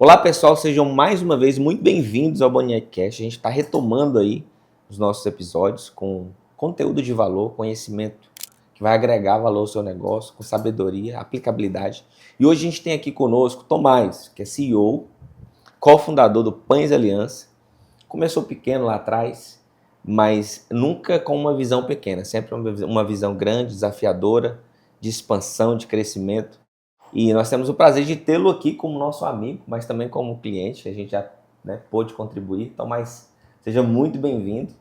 Olá pessoal, sejam mais uma vez muito bem-vindos ao Boniecast. A gente está retomando aí os nossos episódios com conteúdo de valor, conhecimento que vai agregar valor ao seu negócio, com sabedoria, aplicabilidade. E hoje a gente tem aqui conosco Tomás, que é CEO, cofundador do Pães Aliança. Começou pequeno lá atrás, mas nunca com uma visão pequena, sempre uma visão grande, desafiadora, de expansão, de crescimento. E nós temos o prazer de tê-lo aqui como nosso amigo, mas também como cliente, que a gente já pôde contribuir. Então, mas seja muito bem-vindo.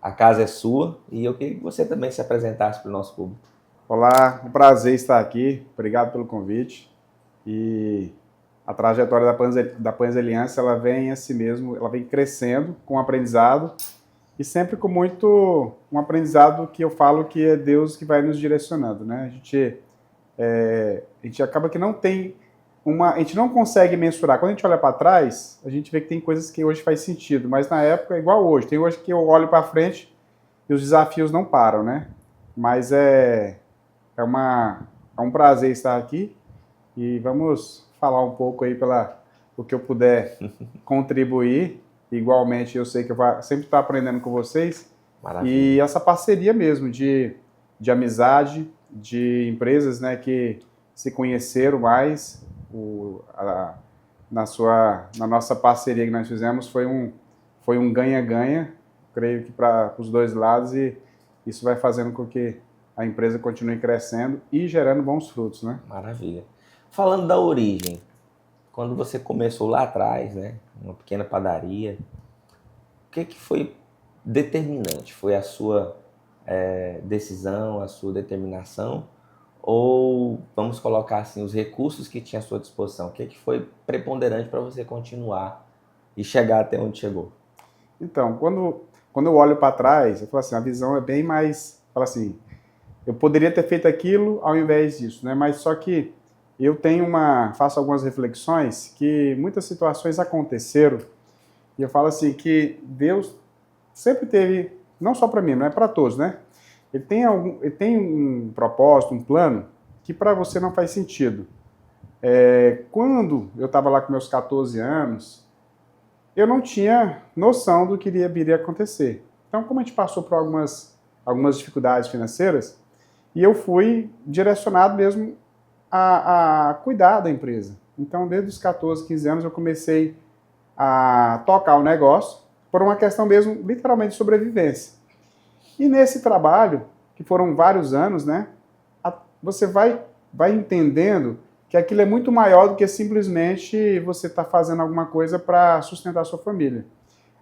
A casa é sua e eu queria que você também se apresentasse para o nosso público. Olá, um prazer estar aqui. Obrigado pelo convite. E a trajetória da Pães Aliança, ela vem assim mesmo, ela vem crescendo com aprendizado e sempre com muito um aprendizado que eu falo que é Deus que vai nos direcionando, né? A gente acaba que não tem a gente não consegue mensurar. Quando a gente olha para trás, a gente vê que tem coisas que hoje faz sentido, mas na época é igual hoje. Tem hoje que eu olho para frente e os desafios não param, né? Mas é um prazer estar aqui e vamos falar um pouco aí o que eu puder contribuir. Igualmente, eu sei que eu vou sempre estar aprendendo com vocês. Maravilha. E essa parceria mesmo de amizade, de empresas, né, que se conheceram mais. Na nossa parceria que nós fizemos foi um ganha-ganha, creio que para os dois lados, e isso vai fazendo com que a empresa continue crescendo e gerando bons frutos, né? Maravilha. Falando da origem, quando você começou lá atrás, né, uma pequena padaria, o que foi determinante? Foi a sua decisão, a sua determinação? Ou, vamos colocar assim, os recursos que tinha à sua disposição? O que foi preponderante para você continuar e chegar até onde chegou? Então, quando eu olho para trás, eu falo assim, a visão é bem mais, fala assim, eu poderia ter feito aquilo ao invés disso, né? Mas só que eu faço algumas reflexões que muitas situações aconteceram e eu falo assim que Deus sempre teve, não só para mim, não é para todos, né? Ele tem um propósito, um plano que para você não faz sentido. Quando eu estava lá com meus 14 anos, eu não tinha noção do que viria a acontecer. Então, como a gente passou por algumas dificuldades financeiras, e eu fui direcionado mesmo a cuidar da empresa. Então, desde os 14, 15 anos, eu comecei a tocar o negócio por uma questão mesmo, literalmente, de sobrevivência. E nesse trabalho, que foram vários anos, né, você vai entendendo que aquilo é muito maior do que simplesmente você estar fazendo alguma coisa para sustentar a sua família.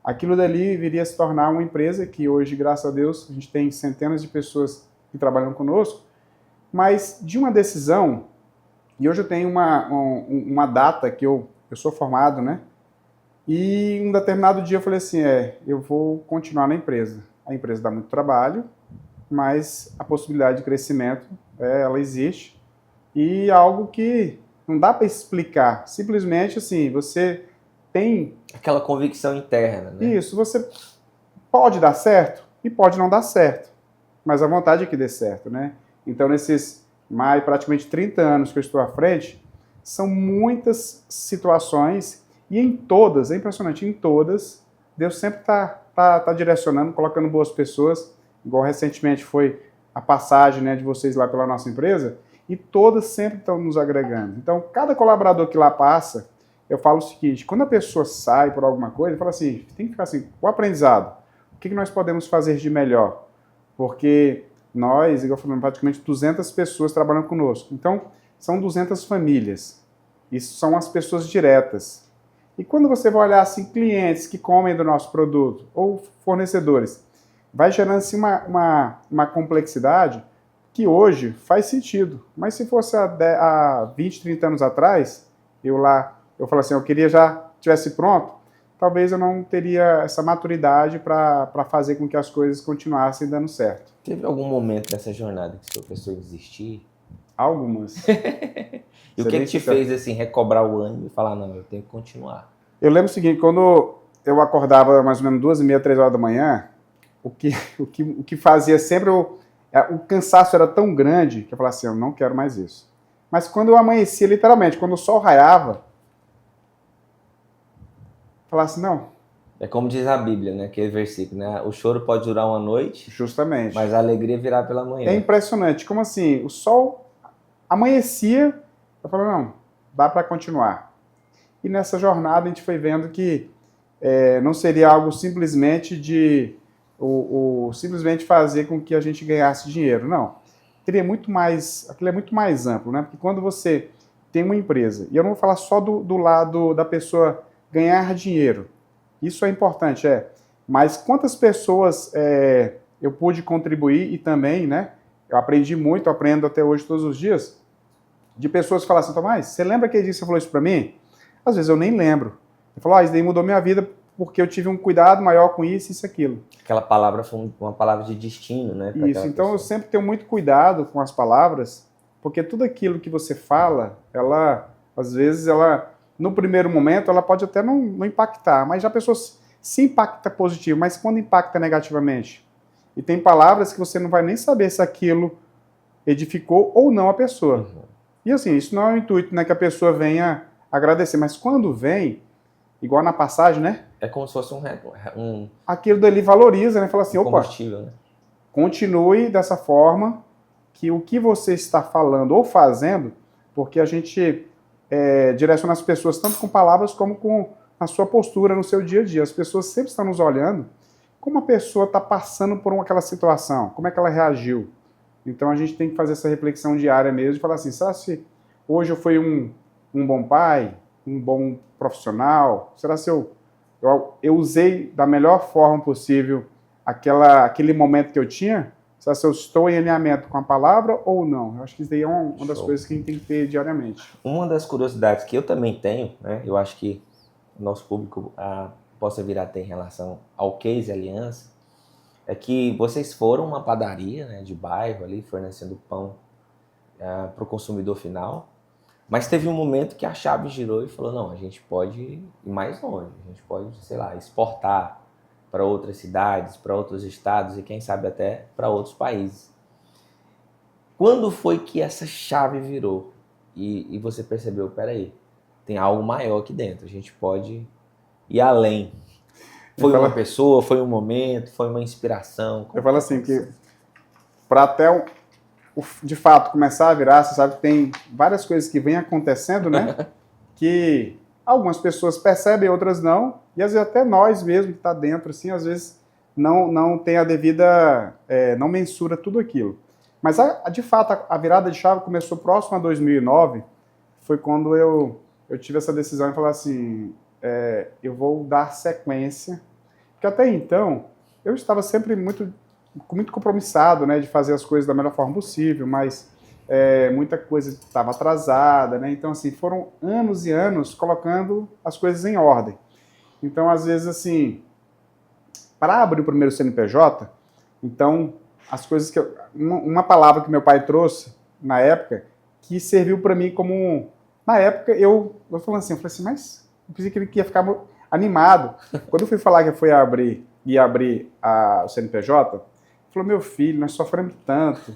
Aquilo dali viria a se tornar uma empresa que hoje, graças a Deus, a gente tem centenas de pessoas que trabalham conosco, mas de uma decisão, e hoje eu tenho uma data que eu sou formado, né? E um determinado dia eu falei assim, eu vou continuar na empresa. A empresa dá muito trabalho, mas a possibilidade de crescimento, ela existe, e algo que não dá para explicar. Simplesmente assim, você tem... Aquela convicção interna, né? Isso, você pode dar certo e pode não dar certo, mas a vontade é que dê certo, né? Então, nesses praticamente 30 anos que eu estou à frente, são muitas situações e em todas, é impressionante, em todas, Deus sempre tá direcionando, colocando boas pessoas, igual recentemente foi a passagem, né, de vocês lá pela nossa empresa, e todas sempre estão nos agregando. Então, cada colaborador que lá passa, eu falo o seguinte, quando a pessoa sai por alguma coisa, eu falo assim, tem que ficar assim, o aprendizado, o que nós podemos fazer de melhor? Porque nós, igual falando, praticamente 200 pessoas trabalham conosco. Então, são 200 famílias. Isso são as pessoas diretas. E quando você vai olhar assim, clientes que comem do nosso produto, ou fornecedores, vai gerando assim, uma complexidade que hoje faz sentido. Mas se fosse há 20, 30 anos atrás, eu falo assim, eu queria já tivesse pronto, talvez eu não teria essa maturidade para fazer com que as coisas continuassem dando certo. Teve algum momento nessa jornada que você pensou em desistir? Algumas. E o que te fez assim, recobrar o ânimo e falar, não, eu tenho que continuar? Eu lembro o seguinte, quando eu acordava mais ou menos 2h30, 3 horas da manhã, o que fazia sempre, o cansaço era tão grande que eu falava assim, eu não quero mais isso. Mas quando eu amanhecia, literalmente, quando o sol raiava, falar assim, não, É como diz a Bíblia, né? Aquele versículo, né? O choro pode durar uma noite, justamente. mas a alegria virá pela É manhã. impressionante, como assim, o sol amanhecia, eu falei, não, dá para continuar. E nessa jornada a gente foi vendo que não seria algo simplesmente simplesmente fazer com que a gente ganhasse dinheiro, não. Teria muito mais, aquilo é muito mais amplo, né? Porque quando você tem uma empresa, e eu não vou falar só do lado da pessoa ganhar dinheiro, isso é importante, mas quantas pessoas eu pude contribuir e também, né? Eu aprendi muito, aprendo até hoje todos os dias, de pessoas que falam assim, Tomás, você lembra que dia você falou isso para mim? Às vezes eu nem lembro. Eu falo, isso daí mudou minha vida porque eu tive um cuidado maior com isso, isso, aquilo. Aquela palavra foi uma palavra de destino, né? Isso, então eu sempre tenho muito cuidado com as palavras, porque tudo aquilo que você fala, às vezes, no primeiro momento, ela pode até não impactar, mas já a pessoa se impacta positivo, mas quando impacta negativamente? E tem palavras que você não vai nem saber se aquilo edificou ou não a pessoa. Uhum. E assim, isso não é o intuito, né, que a pessoa venha agradecer, mas quando vem, igual na passagem, né? É como se fosse aquilo dali valoriza, né? Fala assim, opa, combustível, né? Continue dessa forma, que o que você está falando ou fazendo, porque a gente direciona as pessoas tanto com palavras como com a sua postura no seu dia a dia. As pessoas sempre estão nos olhando como a pessoa está passando por aquela situação, como é que ela reagiu. Então a gente tem que fazer essa reflexão diária mesmo, de falar assim, será se hoje eu fui um bom pai, um bom profissional? Será se eu usei da melhor forma possível aquele momento que eu tinha? Será se eu estou em alinhamento com a palavra ou não? Eu acho que isso daí é uma das coisas que a gente tem que ter diariamente. Uma das curiosidades que eu também tenho, né? Eu acho que o nosso público possa vir a ter em relação ao Case Aliança, é que vocês foram uma padaria, né, de bairro ali, fornecendo pão para o consumidor final, mas teve um momento que a chave girou e falou, não, a gente pode ir mais longe, a gente pode, sei lá, exportar para outras cidades, para outros estados e quem sabe até para outros países. Quando foi que essa chave virou e você percebeu, peraí, tem algo maior aqui dentro, a gente pode ir além? Foi uma pessoa, foi um momento, foi uma inspiração? Eu falo assim, que para até de fato começar a virar, você sabe que tem várias coisas que vêm acontecendo, né? Que algumas pessoas percebem, outras não, e às vezes até nós mesmo que está dentro, assim, às vezes não tem a devida, não mensura tudo aquilo. Mas de fato a virada de chave começou próximo a 2009, foi quando eu tive essa decisão de falar assim, eu vou dar sequência, porque até então eu estava sempre muito compromissado, né, de fazer as coisas da melhor forma possível, mas muita coisa estava atrasada, né? Então assim, foram anos e anos colocando as coisas em ordem. Então às vezes assim, para abrir o primeiro CNPJ, então as coisas que uma palavra que meu pai trouxe na época que serviu para mim como na época eu falei assim, mas eu pensei que ele ia ficar animado. Quando eu fui falar que ia abrir o CNPJ, ele falou, meu filho, nós sofremos tanto.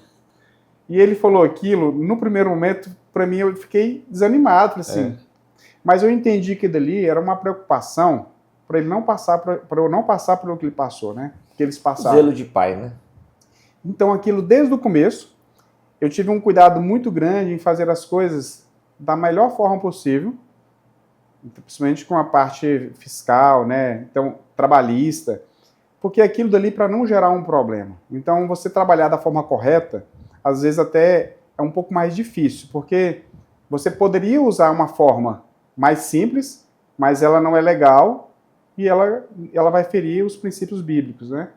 E ele falou aquilo, no primeiro momento, para mim, eu fiquei desanimado, assim. Mas eu entendi que dali era uma preocupação para ele não passar, para eu não passar por o que ele passou, né? Que eles passaram. Zelo de pai, né? Então, aquilo, desde o começo, eu tive um cuidado muito grande em fazer as coisas da melhor forma possível, principalmente com a parte fiscal, né? Então, trabalhista, porque aquilo dali para não gerar um problema. Então, você trabalhar da forma correta, às vezes até é um pouco mais difícil, porque você poderia usar uma forma mais simples, mas ela não é legal e ela vai ferir os princípios bíblicos, né?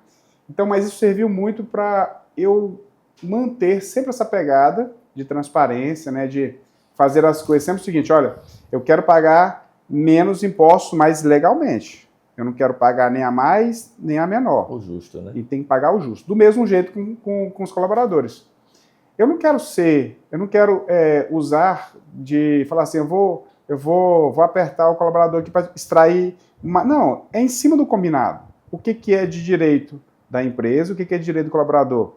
Então, mas isso serviu muito para eu manter sempre essa pegada de transparência, né? De fazer as coisas sempre o seguinte, olha, eu quero pagar menos impostos, mas legalmente. Eu não quero pagar nem a mais, nem a menor. O justo, né? E tem que pagar o justo. Do mesmo jeito com os colaboradores. Eu não quero usar de falar assim, eu vou apertar o colaborador aqui para extrair não, é em cima do combinado. O que é de direito da empresa, o que é de direito do colaborador.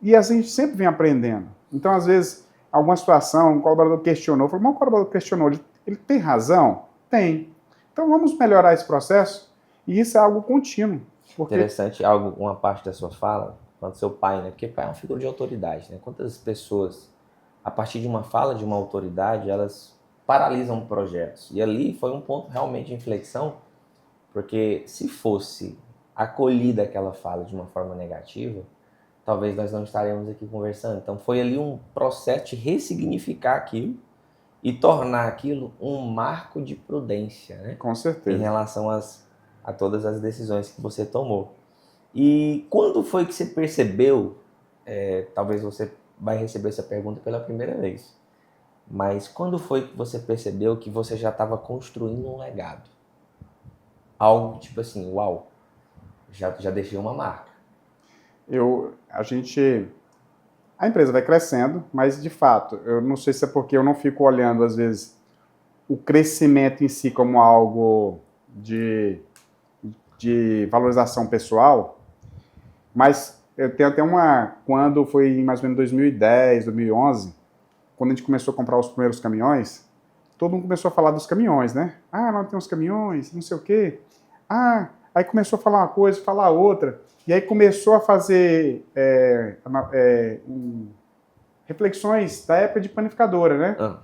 E a gente sempre vem aprendendo. Então, às vezes, alguma situação, um colaborador questionou, falou, mas o colaborador questionou, ele tem razão? Tem. Então vamos melhorar esse processo, e isso é algo contínuo. Porque... Interessante, uma parte da sua fala, quando seu pai, né? Porque pai é uma figura de autoridade, né? Quantas pessoas, a partir de uma fala de uma autoridade, elas paralisam projetos. E ali foi um ponto realmente de inflexão, porque se fosse acolhida aquela fala de uma forma negativa, talvez nós não estaremos aqui conversando. Então foi ali um processo de ressignificar aquilo e tornar aquilo um marco de prudência, né? Com Em certeza. relação a todas as decisões que você tomou. E quando foi que você percebeu, talvez você vai receber essa pergunta pela primeira vez, mas quando foi que você percebeu que você já estava construindo um legado? Algo tipo assim, uau, já deixei uma marca. A empresa vai crescendo, mas de fato, eu não sei se é porque eu não fico olhando às vezes o crescimento em si como algo de valorização pessoal, mas eu tenho até quando foi em mais ou menos 2010, 2011, quando a gente começou a comprar os primeiros caminhões, todo mundo começou a falar dos caminhões, né? Ah, nós temos caminhões, não sei o quê. Ah, aí começou a falar uma coisa, falar outra. E aí começou a fazer reflexões da época de panificadora, né?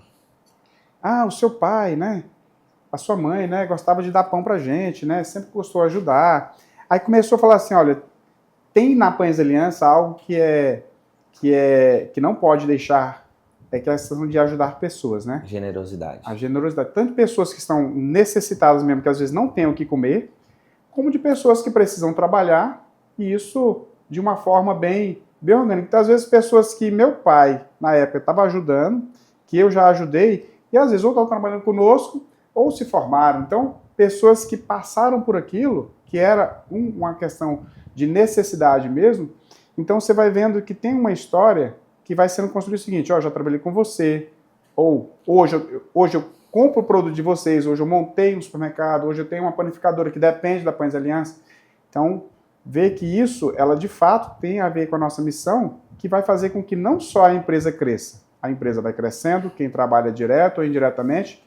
Ah, o seu pai, né? A sua mãe, né? Gostava de dar pão pra gente, né? Sempre gostou de ajudar. Aí começou a falar assim, olha, tem na Pães Aliança algo que não pode deixar, que é a questão de ajudar pessoas, né? Generosidade. A generosidade. Tanto de pessoas que estão necessitadas mesmo, que às vezes não têm o que comer, como de pessoas que precisam trabalhar, e isso de uma forma bem orgânica. Então, às vezes, pessoas que meu pai, na época, estava ajudando, que eu já ajudei, e às vezes ou estão trabalhando conosco, ou se formaram. Então, pessoas que passaram por aquilo, que era uma questão de necessidade mesmo, então você vai vendo que tem uma história que vai sendo construída o seguinte, ó, já trabalhei com você, ou hoje eu compro o produto de vocês, hoje eu montei um supermercado, hoje eu tenho uma panificadora que depende da Pães Aliança. Então, ver que isso, ela de fato tem a ver com a nossa missão, que vai fazer com que não só a empresa cresça, a empresa vai crescendo, quem trabalha direto ou indiretamente,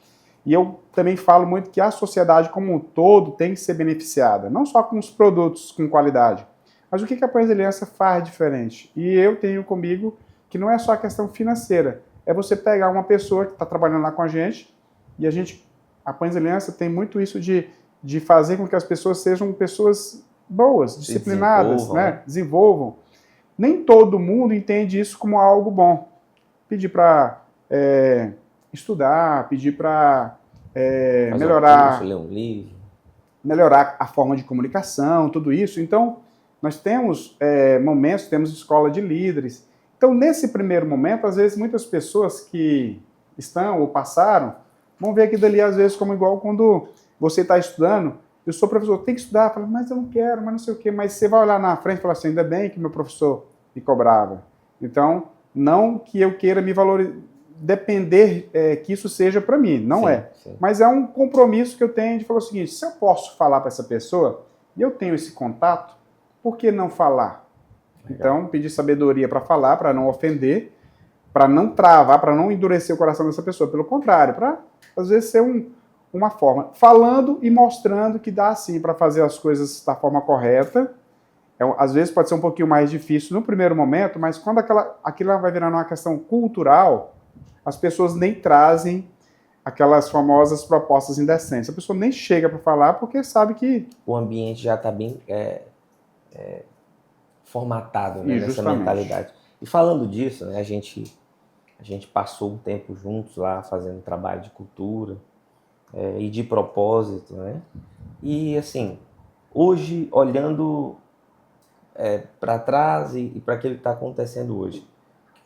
e eu também falo muito que a sociedade como um todo tem que ser beneficiada, não só com os produtos com qualidade, mas o que a Pães Aliança faz diferente? E eu tenho comigo que não é só a questão financeira, é você pegar uma pessoa que está trabalhando lá com a gente, e a Pães Aliança tem muito isso de fazer com que as pessoas sejam pessoas boas, disciplinadas, né? Desenvolvam. Nem todo mundo entende isso como algo bom. Pedir para estudar, pedir para melhorar, ler um livro, melhorar a forma de comunicação, tudo isso. Então, nós temos momentos, temos escola de líderes. Então, nesse primeiro momento, às vezes, muitas pessoas que estão ou passaram vão ver aquilo ali, às vezes, como igual quando você está estudando. Eu sou professor, tem que estudar. Falo, mas eu não quero, mas não sei o quê. Mas você vai olhar na frente e falar assim, ainda bem que meu professor me cobrava. Então, não que eu queira me valorizar, depender que isso seja para mim, não sim, é. Sim. Mas é um compromisso que eu tenho de falar o seguinte, se eu posso falar para essa pessoa, e eu tenho esse contato, por que não falar? Legal. Então, pedir sabedoria para falar, para não ofender, para não travar, para não endurecer o coração dessa pessoa. Pelo contrário, para, às vezes, ser uma forma. Falando e mostrando que dá, sim, para fazer as coisas da forma correta. Às vezes pode ser um pouquinho mais difícil no primeiro momento, mas quando aquilo vai virando uma questão cultural, as pessoas nem trazem aquelas famosas propostas indecentes. A pessoa nem chega para falar porque sabe que... O ambiente já está bem formatado, né, nessa mentalidade. E falando disso, né, a gente passou um tempo juntos lá fazendo trabalho de cultura e de propósito, né? E assim, hoje, olhando para trás e para aquilo que está acontecendo hoje,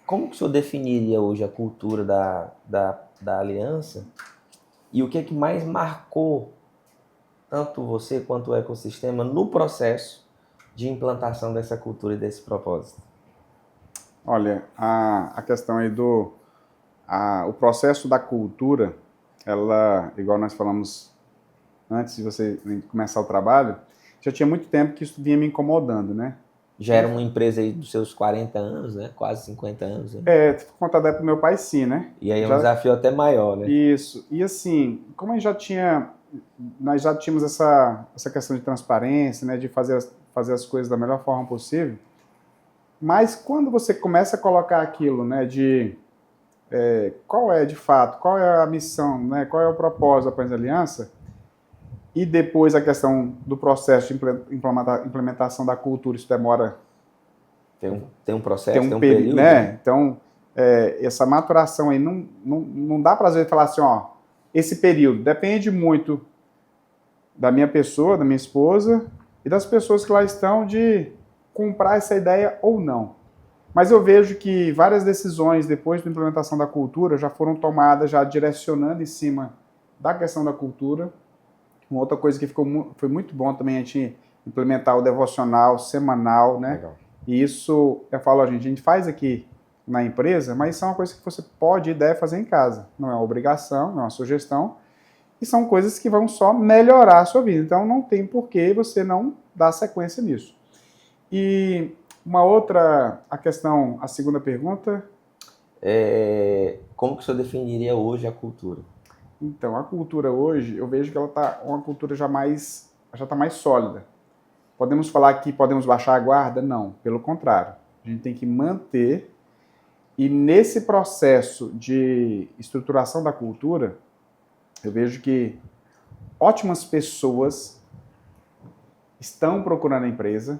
como que o senhor definiria hoje a cultura da aliança e o que é que mais marcou tanto você quanto o ecossistema no processo de implantação dessa cultura e desse propósito? Olha, a questão aí o processo da cultura, ela, igual nós falamos antes de você começar o trabalho, já tinha muito tempo que isso vinha me incomodando, né? Já era uma empresa aí dos seus 40 anos, né? Quase 50 anos. Né? Contada para o meu pai, sim, né? E aí é um desafio até maior, né? Isso. E assim, como a gente nós já tínhamos essa questão de transparência, né? De fazer as coisas da melhor forma possível. Mas quando você começa a colocar aquilo, né? Qual é, de fato, qual é a missão, né? Qual é o propósito da Aprendiz Aliança? E depois a questão do processo de implementação da cultura, isso demora... Tem um processo, tem um período, né? Então, essa maturação aí, não dá para às vezes falar assim, ó, esse período depende muito da minha pessoa, da minha esposa e das pessoas que lá estão de comprar essa ideia ou não. Mas eu vejo que várias decisões depois da implementação da cultura já foram tomadas, já direcionando em cima da questão da cultura. Uma outra coisa que foi muito bom também a gente implementar o devocional semanal, né? Legal. E isso, eu falo, a gente faz aqui na empresa, mas isso é uma coisa que você pode e deve fazer em casa. Não é uma obrigação, não é uma sugestão. E são coisas que vão só melhorar a sua vida. Então não tem por que você não dar sequência nisso. E uma outra, a segunda pergunta... Como que o senhor definiria hoje a cultura? Então, a cultura hoje, eu vejo que ela está uma cultura já está mais sólida. Podemos falar que podemos baixar a guarda? Não, pelo contrário. A gente tem que manter, e nesse processo de estruturação da cultura, eu vejo que ótimas pessoas estão procurando a empresa,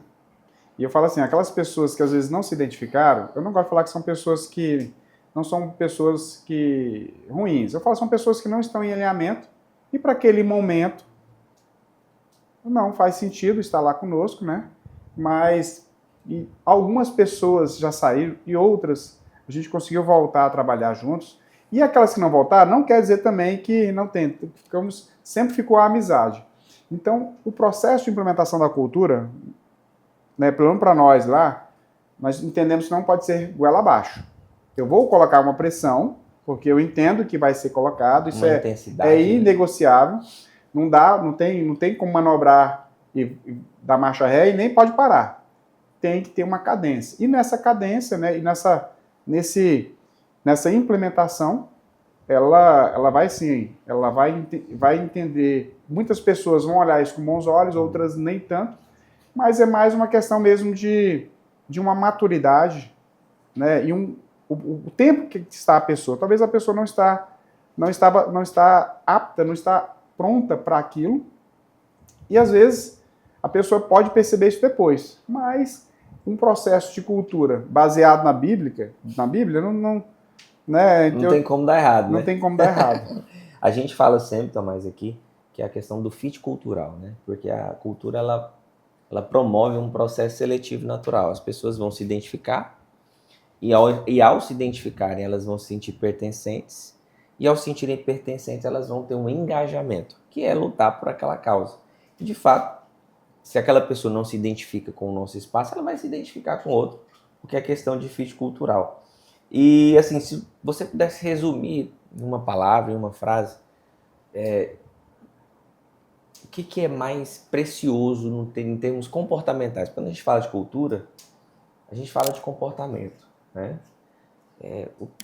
e eu falo assim, aquelas pessoas que às vezes não se identificaram, eu não gosto de falar que são pessoas que não são pessoas ruins. Eu falo que são pessoas que não estão em alinhamento e para aquele momento não faz sentido estar lá conosco, né? Mas algumas pessoas já saíram e outras a gente conseguiu voltar a trabalhar juntos. E aquelas que não voltaram não quer dizer também que não tem. Sempre ficou a amizade. Então, o processo de implementação da cultura, né, pelo menos para nós lá, nós entendemos que não pode ser goela abaixo. Eu vou colocar uma pressão, porque eu entendo que vai ser colocado, isso é inegociável, né? não tem como manobrar e dar marcha ré e nem pode parar. Tem que ter uma cadência. E nessa cadência, né, e nessa implementação, ela vai sim, ela vai entender. Muitas pessoas vão olhar isso com bons olhos, outras nem tanto, mas é mais uma questão mesmo de uma maturidade, né, e o tempo que está a pessoa. Talvez a pessoa não está apta, não está pronta para aquilo. E às vezes a pessoa pode perceber isso depois. Mas um processo de cultura baseado na Bíblia não tem como dar errado. Não tem como dar errado. A gente fala sempre, Tomás, aqui, que é a questão do fit cultural, né? Porque a cultura ela promove um processo seletivo natural. As pessoas vão se identificar. E ao se identificarem, elas vão se sentir pertencentes. E ao se sentirem pertencentes, elas vão ter um engajamento, que é lutar por aquela causa. E, de fato, se aquela pessoa não se identifica com o nosso espaço, ela vai se identificar com outro, porque é questão de fit cultural. E, assim, se você pudesse resumir em uma palavra, em uma frase, o que é mais precioso em termos comportamentais? Quando a gente fala de cultura, a gente fala de comportamento. Né?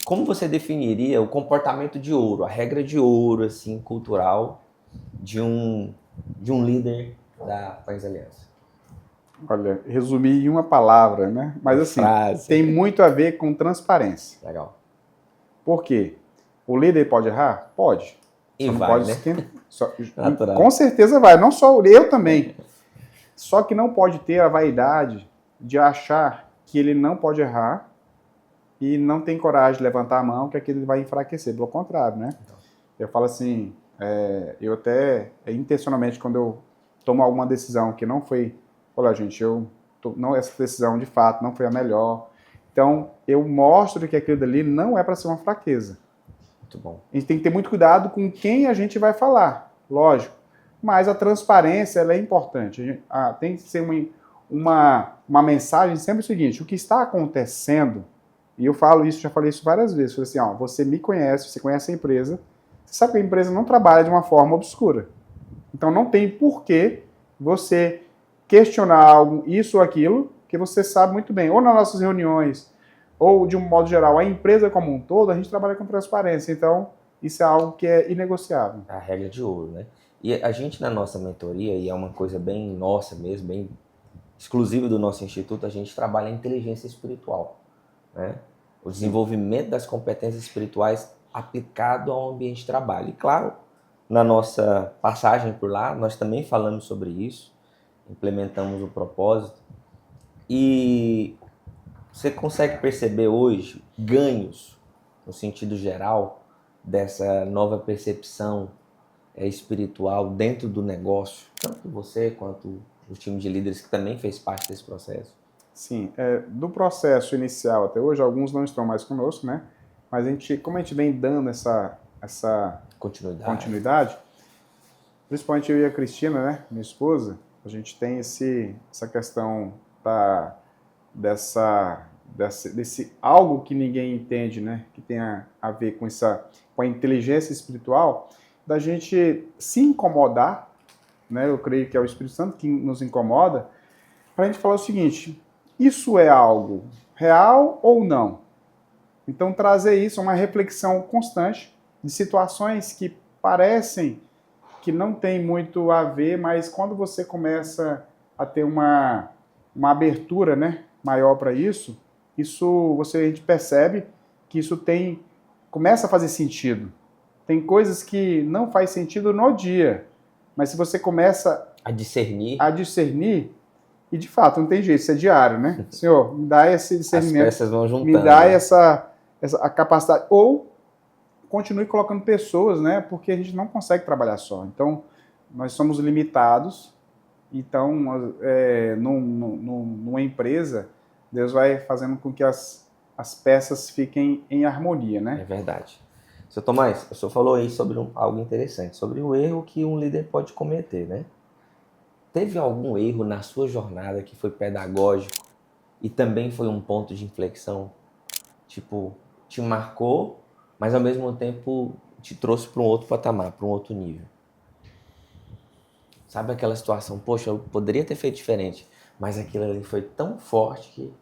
Como você definiria o comportamento de ouro, a regra de ouro assim, cultural de um líder da Aprendiz Aliança? Olha, resumir em uma palavra, né? Mas assim, tem muito a ver com transparência. Legal. Por quê? O líder pode errar? Pode. E vai, né? Com certeza vai, não só eu também. Só que não pode ter a vaidade de achar que ele não pode errar e não tem coragem de levantar a mão, que aquilo vai enfraquecer. Pelo contrário, né? Eu falo assim, eu até, intencionalmente, quando eu tomo alguma decisão que não foi, olha, gente, essa decisão de fato não foi a melhor. Então, eu mostro que aquilo dali não é para ser uma fraqueza. Muito bom. A gente tem que ter muito cuidado com quem a gente vai falar, lógico. Mas a transparência, ela é importante. Tem que ser uma mensagem sempre o seguinte, o que está acontecendo, e eu falo isso, já falei isso várias vezes, falei assim, você me conhece, você conhece a empresa, você sabe que a empresa não trabalha de uma forma obscura. Então não tem por que você questionar algo, isso ou aquilo, Porque você sabe muito bem, ou nas nossas reuniões, ou de um modo geral, a empresa como um todo, a gente trabalha com transparência. Então, isso é algo que é inegociável. A regra de ouro, né? E a gente na nossa mentoria, e é uma coisa bem nossa mesmo, bem exclusiva do nosso instituto, a gente trabalha a inteligência espiritual, né? O desenvolvimento das competências espirituais aplicado ao ambiente de trabalho. E claro, na nossa passagem por lá, nós também falamos sobre isso, implementamos o propósito. E você consegue perceber hoje ganhos, no sentido geral, dessa nova percepção espiritual dentro do negócio, tanto você quanto o time de líderes que também fez parte desse processo? Sim, do processo inicial até hoje, alguns não estão mais conosco, né? Mas como a gente vem dando essa continuidade, principalmente eu e a Cristina, né, minha esposa, a gente tem essa questão desse algo que ninguém entende, né, que tem a ver com a inteligência espiritual, da gente se incomodar, né, eu creio que é o Espírito Santo que nos incomoda, para a gente falar o seguinte: isso é algo real ou não? Então trazer isso, uma reflexão constante de situações que parecem que não tem muito a ver, mas quando você começa a ter uma abertura, né, maior para isso, a gente percebe que isso começa a fazer sentido. Tem coisas que não faz sentido no dia, mas se você começa a discernir, e de fato não tem jeito, isso é diário, né? Senhor, me dá esse discernimento, as peças vão juntando, me dá a capacidade, ou continue colocando pessoas, né? Porque a gente não consegue trabalhar só. Então, nós somos limitados. Então, numa empresa, Deus vai fazendo com que as peças fiquem em harmonia, né? É verdade. Seu Tomás, o senhor falou aí sobre algo interessante, sobre o erro que um líder pode cometer, né? Teve algum erro na sua jornada que foi pedagógico e também foi um ponto de inflexão? Tipo, te marcou, mas ao mesmo tempo te trouxe para um outro patamar, para um outro nível. Sabe aquela situação, poxa, eu poderia ter feito diferente, mas aquilo ali foi tão forte que...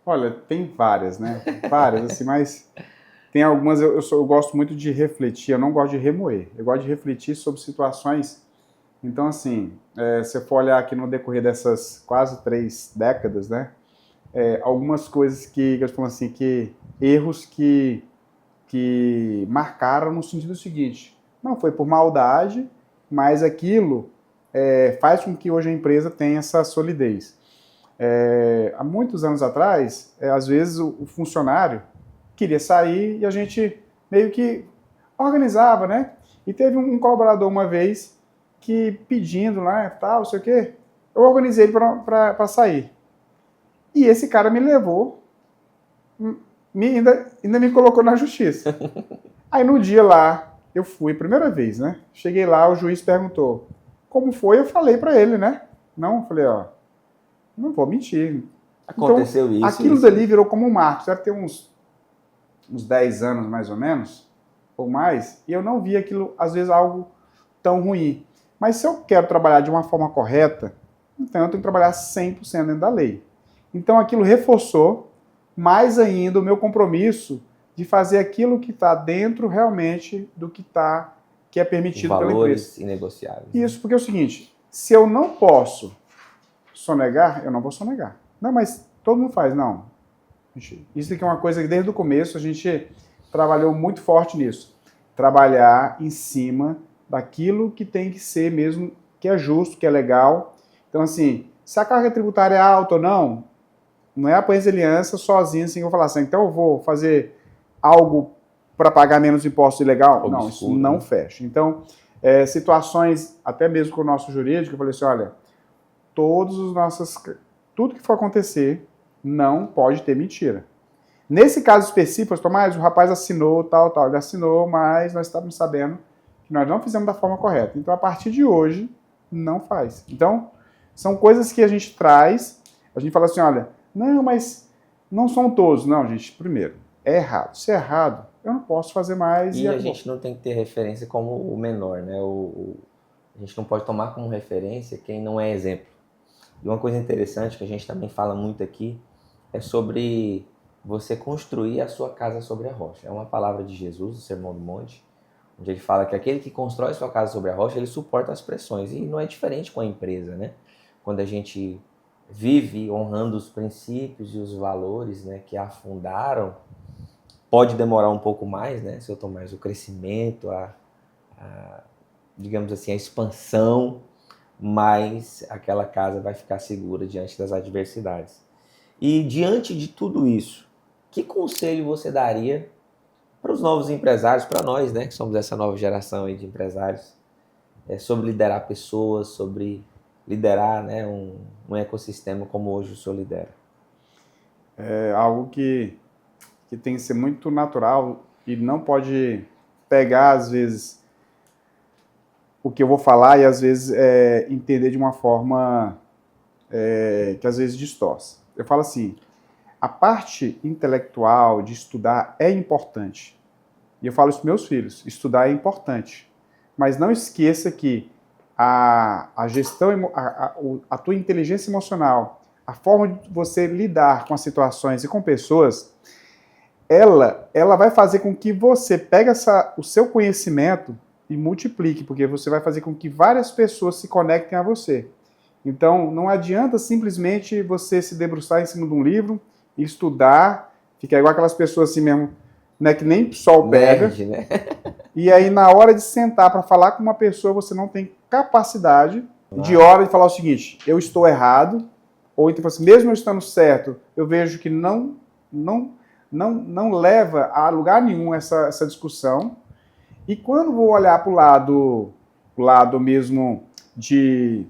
Olha, tem várias, né? Várias, assim, mas tem algumas, eu gosto muito de refletir, eu não gosto de remoer, eu gosto de refletir sobre situações. Então, assim, se você for olhar aqui no decorrer dessas quase 3 décadas, né? Algumas coisas que eu falo assim, erros que marcaram no sentido seguinte: não foi por maldade, mas aquilo faz com que hoje a empresa tenha essa solidez. Há muitos anos atrás, às vezes o funcionário queria sair e a gente meio que organizava, né? E teve um colaborador uma vez que pedindo lá, tal, sei o quê, eu organizei ele para sair. E esse cara me levou, ainda me colocou na justiça. Aí no dia lá, eu fui, primeira vez, né? Cheguei lá, o juiz perguntou como foi, eu falei para ele, né? Não, eu falei, ó, não vou mentir. Aconteceu então, isso. Aquilo dali virou como um marco. Deve ter uns 10 anos, mais ou menos, ou mais, e eu não vi aquilo, às vezes, algo tão ruim. Mas se eu quero trabalhar de uma forma correta, então eu tenho que trabalhar 100% dentro da lei. Então aquilo reforçou mais ainda o meu compromisso de fazer aquilo que está dentro realmente do que é permitido pela empresa. Valores inegociáveis. Isso, porque é o seguinte: se eu não posso sonegar, eu não vou sonegar. Não, mas todo mundo faz, não. Isso aqui é uma coisa que desde o começo a gente trabalhou muito forte nisso. Trabalhar em cima daquilo que tem que ser mesmo, que é justo, que é legal. Então, assim, se a carga tributária é alta ou não, não é a Aliança sozinha assim que eu vou falar assim, então eu vou fazer algo para pagar menos imposto ilegal? Obscuro, não, isso não fecha. Então, situações, até mesmo com o nosso jurídico, eu falei assim, olha, tudo que for acontecer, não pode ter mentira. Nesse caso específico, Tomás, o rapaz assinou, tal, ele assinou, mas nós estávamos sabendo que nós não fizemos da forma correta. Então, a partir de hoje, não faz. Então, são coisas que a gente traz, a gente fala assim, olha, não, mas não são todos. Não, gente, primeiro, é errado. Se é errado, eu não posso fazer mais. E a gente não tem que ter referência como o menor, né? A gente não pode tomar como referência quem não é exemplo. E uma coisa interessante que a gente também fala muito aqui é sobre você construir a sua casa sobre a rocha. É uma palavra de Jesus, o Sermão do Monte, onde ele fala que aquele que constrói sua casa sobre a rocha, ele suporta as pressões. E não é diferente com a empresa, né? Quando a gente vive honrando os princípios e os valores, né, que a fundaram, pode demorar um pouco mais, né, se eu tomar mais o crescimento, digamos assim, a expansão, mas aquela casa vai ficar segura diante das adversidades. E diante de tudo isso, que conselho você daria para os novos empresários, para nós, né, que somos essa nova geração aí de empresários, sobre liderar pessoas, sobre liderar, né, um ecossistema como hoje o senhor lidera? É algo que tem que ser muito natural e não pode pegar, às vezes, o que eu vou falar e, às vezes, entender de uma forma que, às vezes, distorce. Eu falo assim, a parte intelectual de estudar é importante. E eu falo isso para meus filhos, estudar é importante. Mas não esqueça que a gestão, a tua inteligência emocional, a forma de você lidar com as situações e com pessoas, ela vai fazer com que você pegue o seu conhecimento e multiplique, porque você vai fazer com que várias pessoas se conectem a você. Então, não adianta simplesmente você se debruçar em cima de um livro e estudar, ficar igual aquelas pessoas assim mesmo, né, que nem sol pega. Nerd, né? E aí, na hora de sentar para falar com uma pessoa, você não tem capacidade de hora de falar o seguinte, eu estou errado, ou então assim, mesmo eu estando certo, eu vejo que não leva a lugar nenhum essa discussão. E quando vou olhar para o lado mesmo de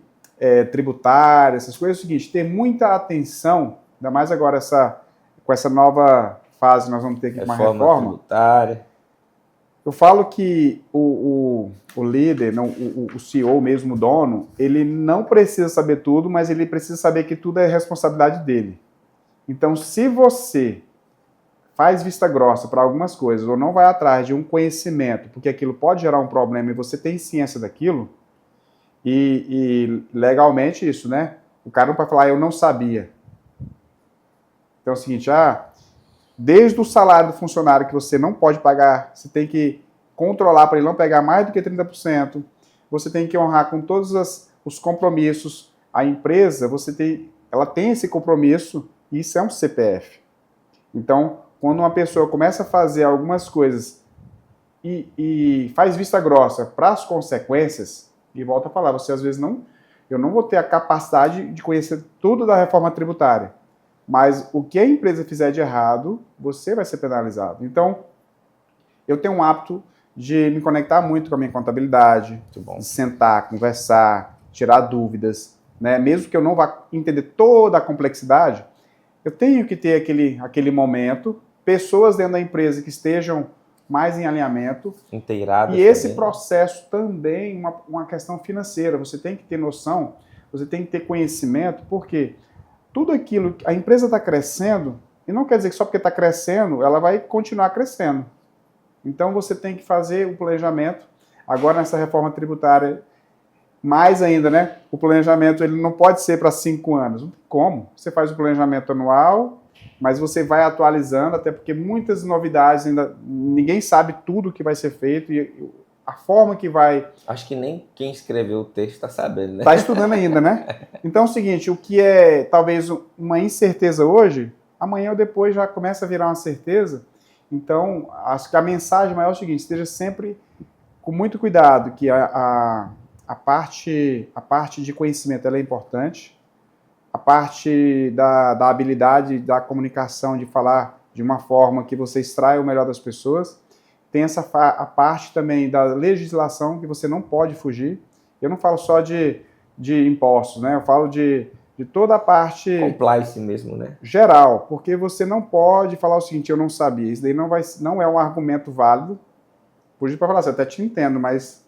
tributário, essas coisas, é o seguinte, ter muita atenção, ainda mais agora com essa nova fase, nós vamos ter aqui uma reforma tributária. Eu falo que o líder, não, o CEO mesmo, o dono, ele não precisa saber tudo, mas ele precisa saber que tudo é responsabilidade dele. Então, se você faz vista grossa para algumas coisas ou não vai atrás de um conhecimento, porque aquilo pode gerar um problema e você tem ciência daquilo, e legalmente isso, né? O cara não pode falar, eu não sabia. Então é o seguinte, desde o salário do funcionário que você não pode pagar, você tem que controlar para ele não pegar mais do que 30%, você tem que honrar com todos os compromissos. A empresa, ela tem esse compromisso, e isso é um CPF. Então, quando uma pessoa começa a fazer algumas coisas e faz vista grossa para as consequências, e volta a falar, você às vezes eu não vou ter a capacidade de conhecer tudo da reforma tributária, mas o que a empresa fizer de errado, você vai ser penalizado. Então, eu tenho um hábito de me conectar muito com a minha contabilidade, de sentar, conversar, tirar dúvidas, né? Mesmo que eu não vá entender toda a complexidade, eu tenho que ter aquele momento, pessoas dentro da empresa que estejam mais em alinhamento. Inteiradas. E esse processo também, uma questão financeira, você tem que ter noção, você tem que ter conhecimento, porque tudo aquilo, a empresa está crescendo, e não quer dizer que só porque está crescendo, ela vai continuar crescendo. Então você tem que fazer o planejamento. Agora nessa reforma tributária, mais ainda, né? O planejamento ele não pode ser para 5 anos. Não tem como. Você faz o planejamento anual, mas você vai atualizando, até porque muitas novidades ainda, ninguém sabe tudo que vai ser feito e a forma que vai... Acho que nem quem escreveu o texto está sabendo, né? Está estudando ainda, né? Então é o seguinte, o que é talvez uma incerteza hoje, amanhã ou depois já começa a virar uma certeza. Então, acho que a mensagem maior é o seguinte, esteja sempre com muito cuidado, que a parte de conhecimento ela é importante, a parte da habilidade da comunicação, de falar de uma forma que você extrai o melhor das pessoas, tem a parte também da legislação que você não pode fugir. Eu não falo só de impostos, né? Eu falo de toda a parte... Compliance mesmo, né? Geral, porque você não pode falar o seguinte, eu não sabia, isso daí não é um argumento válido. Podia falar assim, eu até te entendo, mas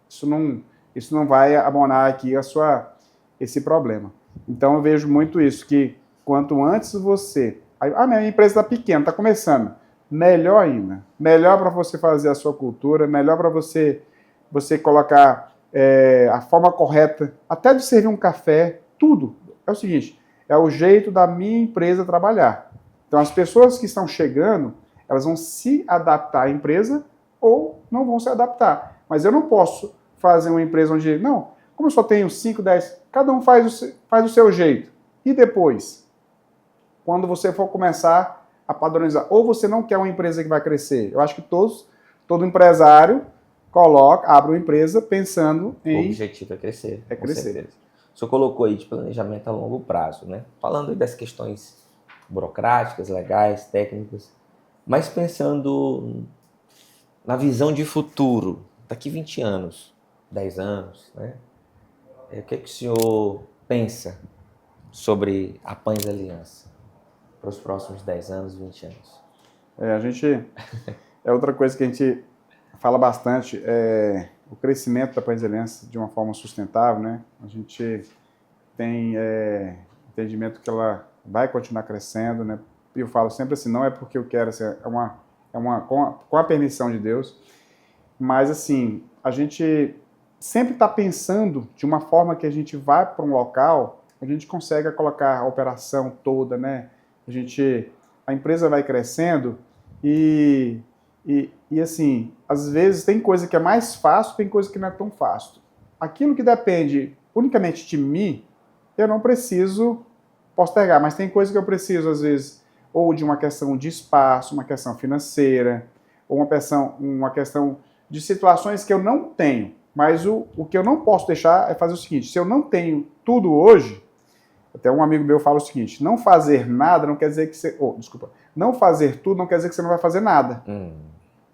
isso não vai abonar aqui esse problema. Então eu vejo muito isso, que quanto antes você... minha empresa está pequena, está começando. Melhor ainda. Melhor para você fazer a sua cultura, melhor para você colocar a forma correta, até de servir um café. tudo. É o seguinte, é o jeito da minha empresa trabalhar. Então, as pessoas que estão chegando, elas vão se adaptar à empresa ou não vão se adaptar. Mas eu não posso fazer uma empresa onde, não, como eu só tenho 5, 10, cada um faz o seu jeito. E depois? Quando você for começar a padronizar, ou você não quer uma empresa que vai crescer. Eu acho que todo empresário abre uma empresa pensando em... O objetivo é crescer. É crescer. Certeza. O senhor colocou aí de planejamento a longo prazo, né? Falando aí das questões burocráticas, legais, técnicas, mas pensando na visão de futuro, daqui 20 anos, 10 anos, né? O que é que o senhor pensa sobre a Pães Aliança para os próximos 10 anos, 20 anos? A gente... É outra coisa que a gente fala bastante, o crescimento da Pães Aliança de uma forma sustentável, né? A gente tem entendimento que ela vai continuar crescendo, né? E eu falo sempre assim, não é porque eu quero, assim, com a permissão de Deus, mas assim, a gente sempre está pensando de uma forma que a gente vai para um local, a gente consegue colocar a operação toda, né? A empresa vai crescendo e assim, às vezes tem coisa que é mais fácil, tem coisa que não é tão fácil. Aquilo que depende unicamente de mim, eu não preciso postergar, mas tem coisa que eu preciso, às vezes, ou de uma questão de espaço, uma questão financeira, ou uma questão de situações que eu não tenho. Mas o que eu não posso deixar é fazer o seguinte, se eu não tenho tudo hoje, até um amigo meu fala o seguinte, não fazer nada não quer dizer que você... não fazer tudo não quer dizer que você não vai fazer nada.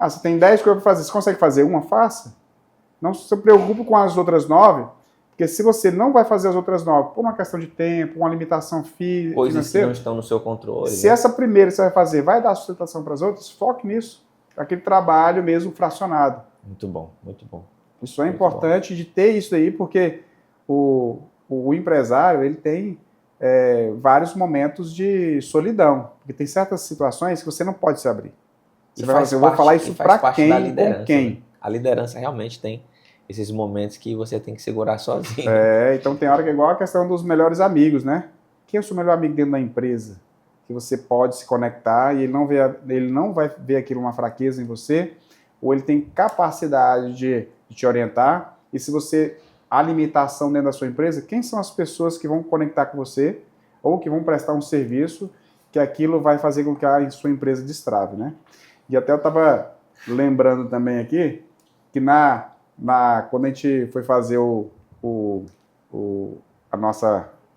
Você tem 10 coisas para fazer, você consegue fazer uma? Faça. Não se preocupe com as outras 9, porque se você não vai fazer as outras 9 por uma questão de tempo, uma limitação financeira... Coisas que não estão no seu controle. Se essa primeira você vai fazer vai dar sustentação para as outras, foque nisso. Aquele trabalho mesmo fracionado. Muito bom, muito bom. Isso é importante de ter isso aí, porque o empresário, ele tem vários momentos de solidão. Porque tem certas situações que você não pode se abrir. Você vai falar assim, eu vou falar isso para quem, com quem? Né? A liderança realmente tem esses momentos que você tem que segurar sozinho. Então tem hora que é igual a questão dos melhores amigos, né? Quem é o seu melhor amigo dentro da empresa? Que você pode se conectar e ele não vai ver aquilo uma fraqueza em você, ou ele tem capacidade de te orientar. E se você há limitação dentro da sua empresa, quem são as pessoas que vão conectar com você ou que vão prestar um serviço que aquilo vai fazer com que a sua empresa destrave, né? E até eu estava lembrando também aqui que quando a gente foi fazer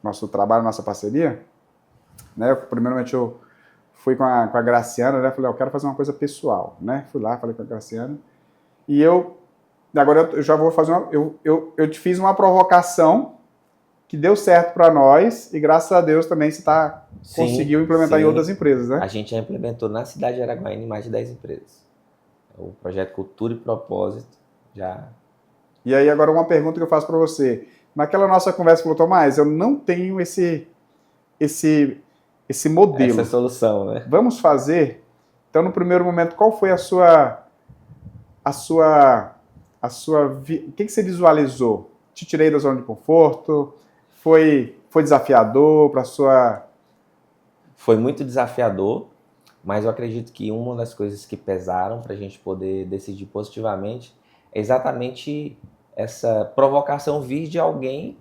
nosso trabalho, nossa parceria, né? Primeiramente eu fui com a Graciana, né? Falei, eu quero fazer uma coisa pessoal, né? Fui lá, falei com a Graciana e agora eu já vou fazer eu te fiz uma provocação que deu certo para nós e graças a Deus também você conseguiu implementar em outras empresas, né? A gente já implementou na cidade de Araguaína em mais de 10 empresas. O projeto Cultura e Propósito já... E aí agora uma pergunta que eu faço para você. Naquela nossa conversa, você falou, Tomás, eu não tenho esse modelo. Essa solução, né? Vamos fazer? Então, no primeiro momento, qual foi o que você visualizou? Te tirei da zona de conforto? Foi desafiador para sua... Foi muito desafiador, mas eu acredito que uma das coisas que pesaram para a gente poder decidir positivamente é exatamente essa provocação vir de alguém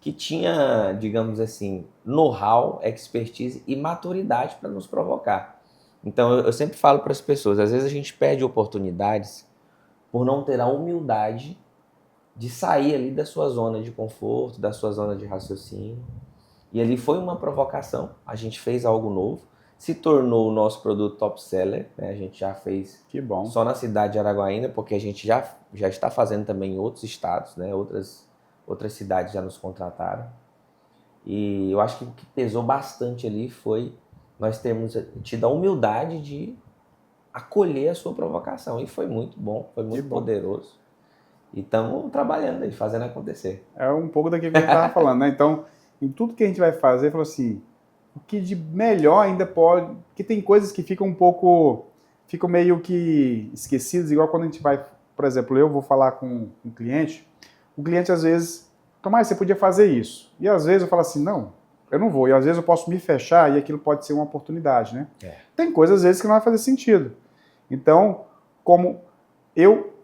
que tinha, digamos assim, know-how, expertise e maturidade para nos provocar. Então, eu sempre falo para as pessoas, às vezes a gente perde oportunidades por não ter a humildade de sair ali da sua zona de conforto, da sua zona de raciocínio. E ali foi uma provocação, a gente fez algo novo, se tornou o nosso produto top seller, né? A gente já fez só na cidade de Araguaína, porque a gente já está fazendo também em outros estados, né? Outras cidades já nos contrataram. E eu acho que o que pesou bastante ali foi nós termos tido a humildade de acolher a sua provocação. E foi muito bom, foi muito poderoso. E estamos trabalhando aí, fazendo acontecer. É um pouco daquilo que a gente estava falando, né? Então, em tudo que a gente vai fazer, falou assim, o que de melhor ainda pode... Porque tem coisas que ficam meio que esquecidas, igual quando a gente vai... Por exemplo, eu vou falar com um cliente, o cliente às vezes Tomás, você podia fazer isso. E às vezes eu falo assim, não, eu não vou. E às vezes eu posso me fechar e aquilo pode ser uma oportunidade, né? Tem coisas às vezes que não vai fazer sentido. Então, como eu,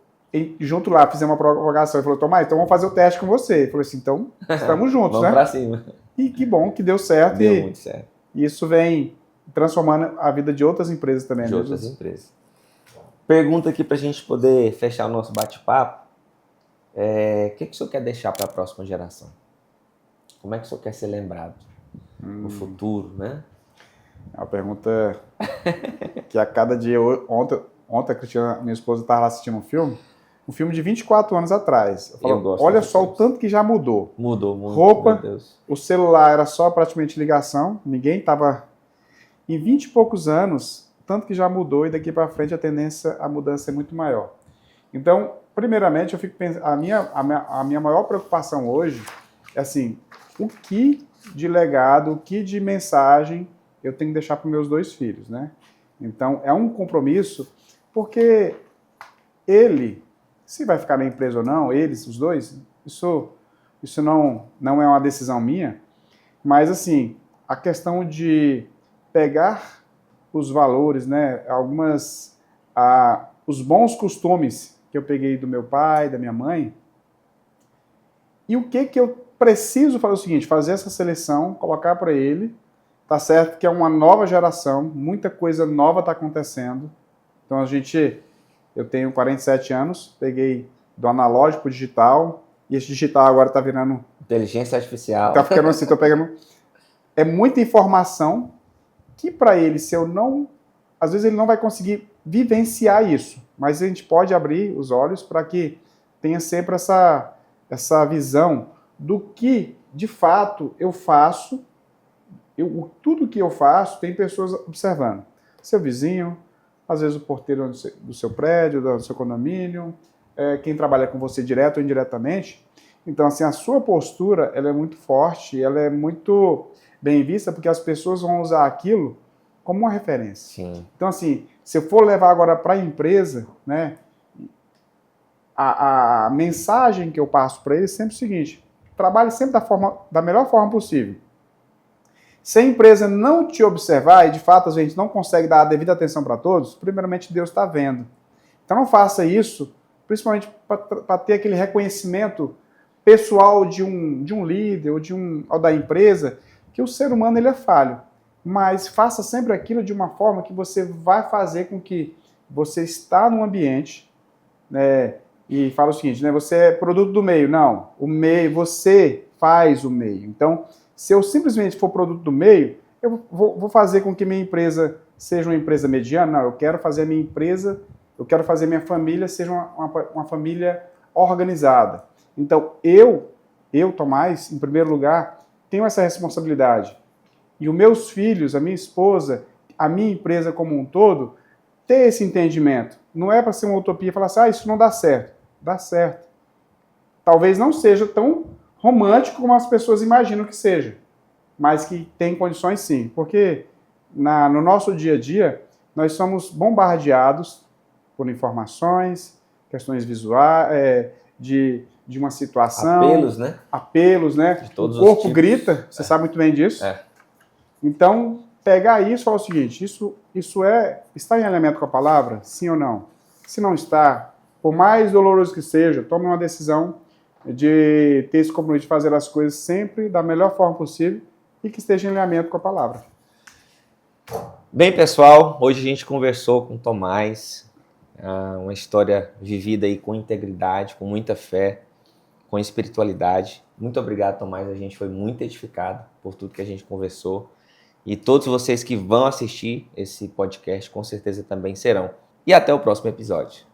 junto lá, fizemos uma provocação, ele falou, Tomás, então vamos fazer o teste com você. Ele falou assim, então, estamos juntos, vamos né? pra cima. E que bom que deu certo. Deu muito certo. E isso vem transformando a vida de outras empresas também. De outras empresas. Pergunta aqui pra gente poder fechar o nosso bate-papo. O que o senhor quer deixar para a próxima geração? Como é que o senhor quer ser lembrado no futuro, né? É uma pergunta que a cada dia... Ontem a Cristiana, minha esposa, estava lá assistindo um filme de 24 anos atrás. Eu falo, olha só o tanto que já mudou. Mudou muito. Roupa, meu Deus. O celular era só praticamente ligação, ninguém estava... Em 20 e poucos anos, tanto que já mudou e daqui para frente a mudança é muito maior. Então, primeiramente, eu fico pensando, a minha maior preocupação hoje é assim, o que de legado, o que de mensagem eu tenho que deixar para os meus 2 filhos, né? Então, é um compromisso, porque ele, se vai ficar na empresa ou não, eles, os 2, isso não é uma decisão minha, mas assim, a questão de pegar os valores, né, os bons costumes que eu peguei do meu pai, da minha mãe, e o que eu preciso fazer o seguinte, fazer essa seleção, colocar para ele, tá certo que é uma nova geração, muita coisa nova está acontecendo, então eu tenho 47 anos, peguei do analógico para o digital, e esse digital agora está virando... Inteligência artificial. Tá ficando assim, tô pegando... É muita informação que para ele, às vezes ele não vai conseguir vivenciar isso, mas a gente pode abrir os olhos para que tenha sempre essa visão do que, de fato, eu faço, tudo que eu faço tem pessoas observando. Seu vizinho, às vezes o porteiro do seu prédio, do seu condomínio, quem trabalha com você direto ou indiretamente. Então, assim, a sua postura, ela é muito forte, ela é muito bem vista, porque as pessoas vão usar aquilo como uma referência. Sim. Então, assim, se eu for levar agora para a empresa, né, a mensagem que eu passo para eles é sempre o seguinte, trabalhe sempre da melhor forma possível. Se a empresa não te observar, e de fato a gente não consegue dar a devida atenção para todos, primeiramente Deus está vendo. Então não faça isso, principalmente para ter aquele reconhecimento pessoal de um líder ou da empresa, que o ser humano ele é falho. Mas faça sempre aquilo de uma forma que você vai fazer com que você está num ambiente, né, e fala o seguinte, né, você é produto do meio. Não, o meio, você faz o meio. Então, se eu simplesmente for produto do meio, eu vou fazer com que minha empresa seja uma empresa mediana? Não, eu quero fazer a minha empresa, eu quero fazer a minha família seja uma família organizada. Então, eu, Tomás, em primeiro lugar, tenho essa responsabilidade. E os meus filhos, a minha esposa, a minha empresa como um todo, ter esse entendimento. Não é para ser uma utopia falar assim, isso não dá certo. Dá certo. Talvez não seja tão romântico como as pessoas imaginam que seja, mas que tem condições sim. Porque no nosso dia a dia, nós somos bombardeados por informações, questões visuais, de uma situação. Apelos, né? Apelos, né? De todos o corpo os tipos. grita, você sabe muito bem disso. Então, pegar isso e falar o seguinte, isso está em alinhamento com a palavra? Sim ou não? Se não está, por mais doloroso que seja, tome uma decisão de ter esse compromisso de fazer as coisas sempre da melhor forma possível e que esteja em alinhamento com a palavra. Bem, pessoal, hoje a gente conversou com o Tomás, uma história vivida aí com integridade, com muita fé, com espiritualidade. Muito obrigado, Tomás, a gente foi muito edificado por tudo que a gente conversou. E todos vocês que vão assistir esse podcast, com certeza também serão. E até o próximo episódio.